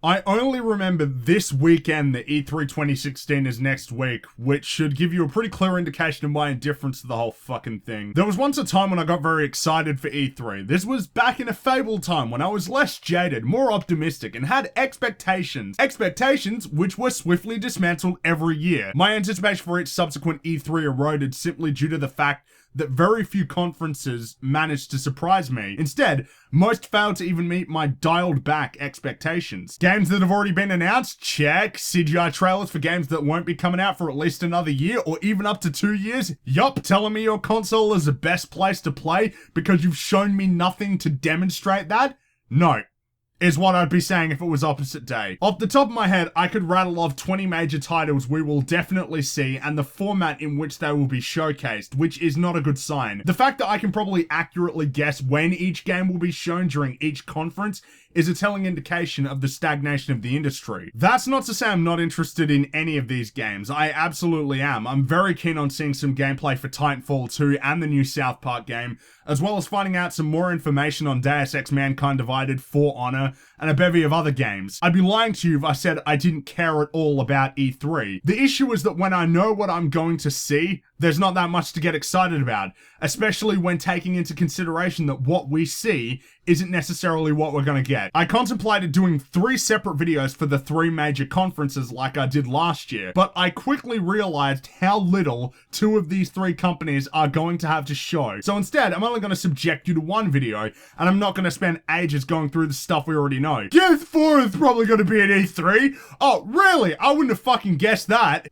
I only remember this weekend that E3 2016 is next week, which should give you a pretty clear indication of my indifference to the whole fucking thing. There was once a time when I got very excited for E3. This was back in a fable time when I was less jaded, more optimistic, and had expectations. Expectations which were swiftly dismantled every year. My anticipation for each subsequent E3 eroded simply due to the fact that very few conferences managed to surprise me. Instead, most failed to even meet my dialed back expectations. Games that have already been announced? Check. CGI trailers for games that won't be coming out for at least another year or even up to 2 years? Yup. Telling me your console is the best place to play because you've shown me nothing to demonstrate that? No. Is what I'd be saying if it was opposite day. Off the top of my head, I could rattle off 20 major titles we will definitely see and the format in which they will be showcased, which is not a good sign. The fact that I can probably accurately guess when each game will be shown during each conference is a telling indication of the stagnation of the industry. That's not to say I'm not interested in any of these games. I absolutely am. I'm very keen on seeing some gameplay for Titanfall 2 and the new South Park game, as well as finding out some more information on Deus Ex Mankind Divided, For Honor, and a bevy of other games. I'd be lying to you if I said I didn't care at all about E3. The issue is that when I know what I'm going to see, there's not that much to get excited about, especially when taking into consideration that what we see isn't necessarily what we're gonna get. I contemplated doing 3 separate videos for the 3 major conferences like I did last year, but I quickly realized how little 2 of these 3 companies are going to have to show. So instead, I'm only gonna subject you to 1 video, and I'm not gonna spend ages going through the stuff we already know. Gears 4 is probably gonna be at E3? Oh, really? I wouldn't have fucking guessed that.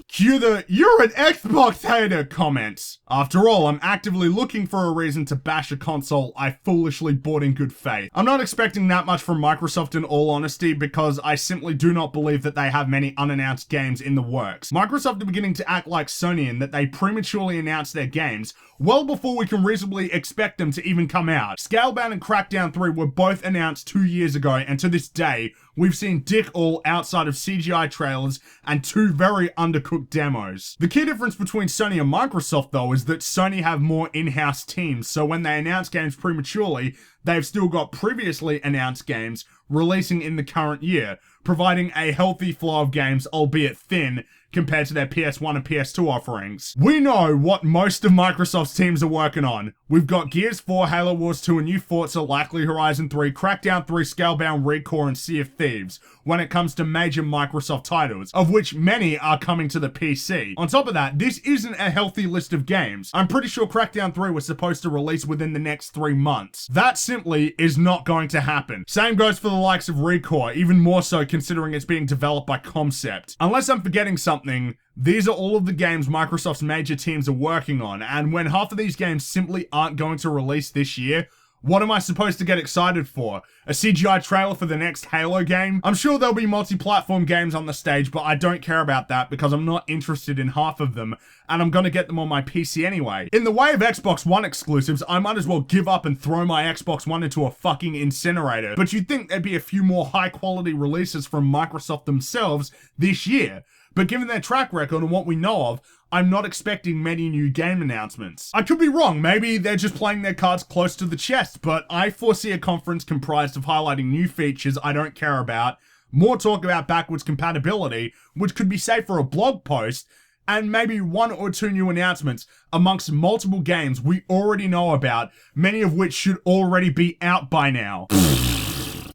Cue the "you're an Xbox hater" comments. After all, I'm actively looking for a reason to bash a console I foolishly bought in good faith. I'm not expecting that much from Microsoft in all honesty because I simply do not believe that they have many unannounced games in the works. Microsoft are beginning to act like Sony in that they prematurely announce their games well before we can reasonably expect them to even come out. Scalebound and Crackdown 3 were both announced 2 years ago, and to this day, we've seen dick all outside of CGI trailers and 2 very undercooked demos. The key difference between Sony and Microsoft though is that Sony have more in-house teams, so when they announce games prematurely, they've still got previously announced games releasing in the current year, providing a healthy flow of games, albeit thin, compared to their PS1 and PS2 offerings. We know what most of Microsoft's teams are working on. We've got Gears 4, Halo Wars 2, a new Forza, likely Horizon 3, Crackdown 3, Scalebound, Recore, and Sea of Thieves when it comes to major Microsoft titles, of which many are coming to the PC. On top of that, this isn't a healthy list of games. I'm pretty sure Crackdown 3 was supposed to release within the next 3 months. That simply is not going to happen. Same goes for the likes of Recore, even more so considering it's being developed by Concept. Unless I'm forgetting something, these are all of the games Microsoft's major teams are working on, and when half of these games simply aren't going to release this year, what am I supposed to get excited for? A CGI trailer for the next Halo game? I'm sure there'll be multi-platform games on the stage, but I don't care about that because I'm not interested in half of them, and I'm gonna get them on my PC anyway. In the way of Xbox One exclusives, I might as well give up and throw my Xbox One into a fucking incinerator. But you'd think there'd be a few more high-quality releases from Microsoft themselves this year. But given their track record and what we know of, I'm not expecting many new game announcements. I could be wrong, maybe they're just playing their cards close to the chest, but I foresee a conference comprised of highlighting new features I don't care about, more talk about backwards compatibility, which could be safe for a blog post, and maybe 1 or 2 new announcements amongst multiple games we already know about, many of which should already be out by now.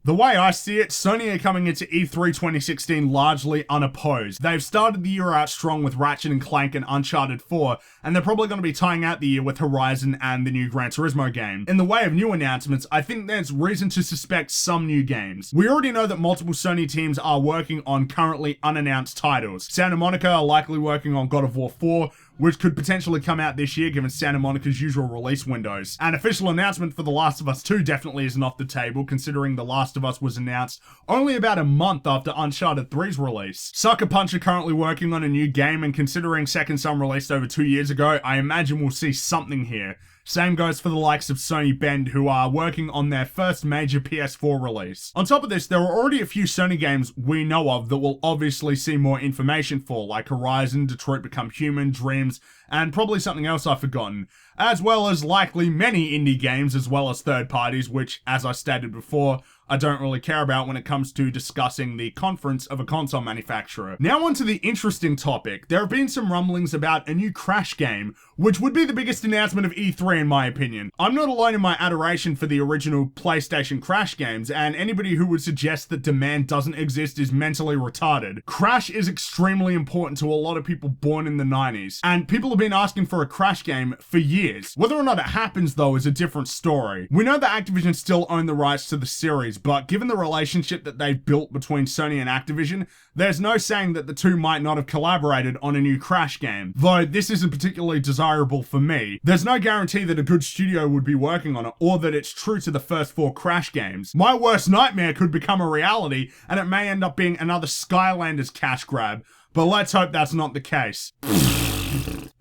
The way I see it, Sony are coming into E3 2016 largely unopposed. They've started the year out strong with Ratchet & Clank and Uncharted 4, and they're probably going to be tying out the year with Horizon and the new Gran Turismo game. In the way of new announcements, I think there's reason to suspect some new games. We already know that multiple Sony teams are working on currently unannounced titles. Santa Monica are likely working on God of War 4, which could potentially come out this year given Santa Monica's usual release windows. An official announcement for The Last of Us 2 definitely isn't off the table, considering The Last of Us was announced only about a month after Uncharted 3's release. Sucker Punch are currently working on a new game, and considering Second Son released over 2 years ago, I imagine we'll see something here. Same goes for the likes of Sony Bend, who are working on their first major PS4 release. On top of this, there are already a few Sony games we know of that we'll obviously see more information for, like Horizon, Detroit Become Human, Dreams, and probably something else I've forgotten, as well as likely many indie games as well as third parties, which, as I stated before, I don't really care about when it comes to discussing the conference of a console manufacturer. Now onto the interesting topic. There have been some rumblings about a new Crash game, which would be the biggest announcement of E3 in my opinion. I'm not alone in my adoration for the original PlayStation Crash games, and anybody who would suggest that demand doesn't exist is mentally retarded. Crash is extremely important to a lot of people born in the 90s, and people have been asking for a Crash game for years. Whether or not it happens though is a different story. We know that Activision still own the rights to the series, but given the relationship that they've built between Sony and Activision, there's no saying that the two might not have collaborated on a new Crash game. Though this isn't particularly desirable for me. There's no guarantee that a good studio would be working on it, or that it's true to the first 4 Crash games. My worst nightmare could become a reality, and it may end up being another Skylanders cash grab, but let's hope that's not the case.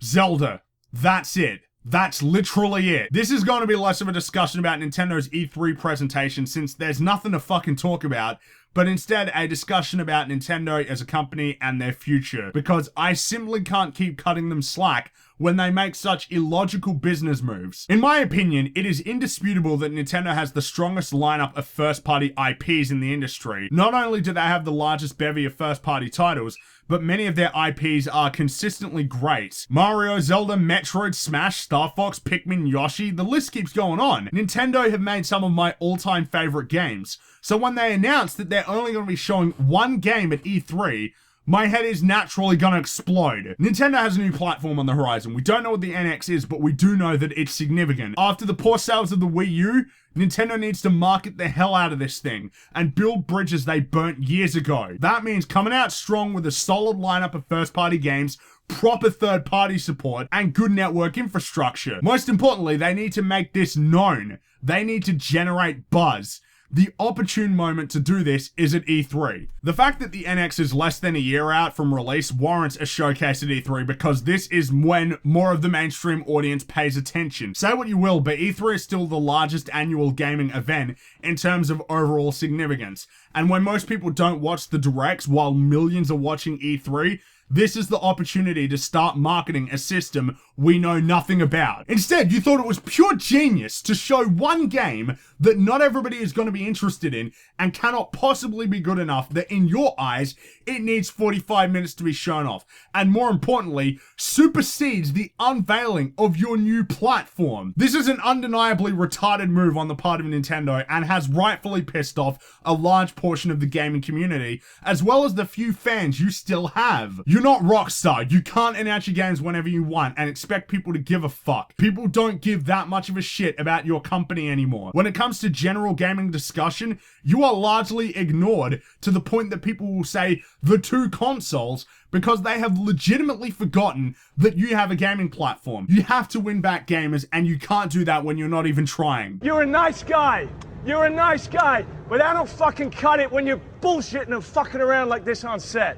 Zelda. That's it. That's literally it. This is going to be less of a discussion about Nintendo's E3 presentation since there's nothing to fucking talk about, but instead a discussion about Nintendo as a company and their future, because I simply can't keep cutting them slack when they make such illogical business moves. In my opinion, it is indisputable that Nintendo has the strongest lineup of first-party IPs in the industry. Not only do they have the largest bevy of first-party titles, but many of their IPs are consistently great. Mario, Zelda, Metroid, Smash, Star Fox, Pikmin, Yoshi, the list keeps going on. Nintendo have made some of my all-time favorite games, so when they announced that they're only going to be showing one game at E3, my head is naturally gonna explode. Nintendo has a new platform on the horizon. We don't know what the NX is, but we do know that it's significant. After the poor sales of the Wii U, Nintendo needs to market the hell out of this thing and build bridges they burnt years ago. That means coming out strong with a solid lineup of first-party games, proper third-party support, and good network infrastructure. Most importantly, they need to make this known. They need to generate buzz. The opportune moment to do this is at E3. The fact that the NX is less than a year out from release warrants a showcase at E3 because this is when more of the mainstream audience pays attention. Say what you will, but E3 is still the largest annual gaming event in terms of overall significance. And when most people don't watch the directs while millions are watching E3, this is the opportunity to start marketing a system we know nothing about. Instead, you thought it was pure genius to show one game that not everybody is going to be interested in and cannot possibly be good enough that in your eyes, it needs 45 minutes to be shown off. And more importantly, supersedes the unveiling of your new platform. This is an undeniably retarded move on the part of Nintendo and has rightfully pissed off a large portion of the gaming community, as well as the few fans you still have. You're not Rockstar. You can't announce your games whenever you want and expect people to give a fuck. People don't give that much of a shit about your company anymore. When it comes to general gaming discussion, you are largely ignored to the point that people will say the 2 consoles because they have legitimately forgotten that you have a gaming platform. You have to win back gamers, and you can't do that when you're not even trying. You're a nice guy. You're a nice guy, but I don't fucking cut it when you're bullshitting and fucking around like this on set.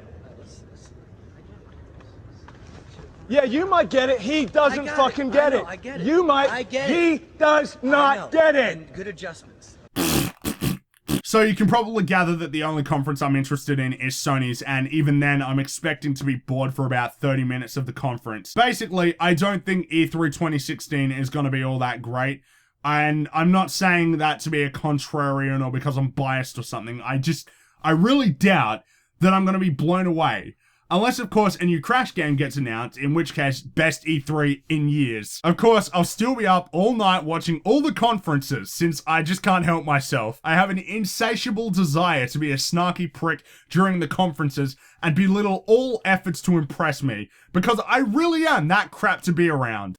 Yeah, you might get it. He doesn't fucking get it. I get it. You might. I get he it. does not get it. And good adjustments. So you can probably gather that the only conference I'm interested in is Sony's, and even then I'm expecting to be bored for about 30 minutes of the conference. Basically, I don't think E3 2016 is going to be all that great, and I'm not saying that to be a contrarian or because I'm biased or something. I really doubt that I'm going to be blown away. Unless, of course, a new Crash game gets announced, in which case, best E3 in years. Of course, I'll still be up all night watching all the conferences, since I just can't help myself. I have an insatiable desire to be a snarky prick during the conferences and belittle all efforts to impress me, because I really am that crap to be around.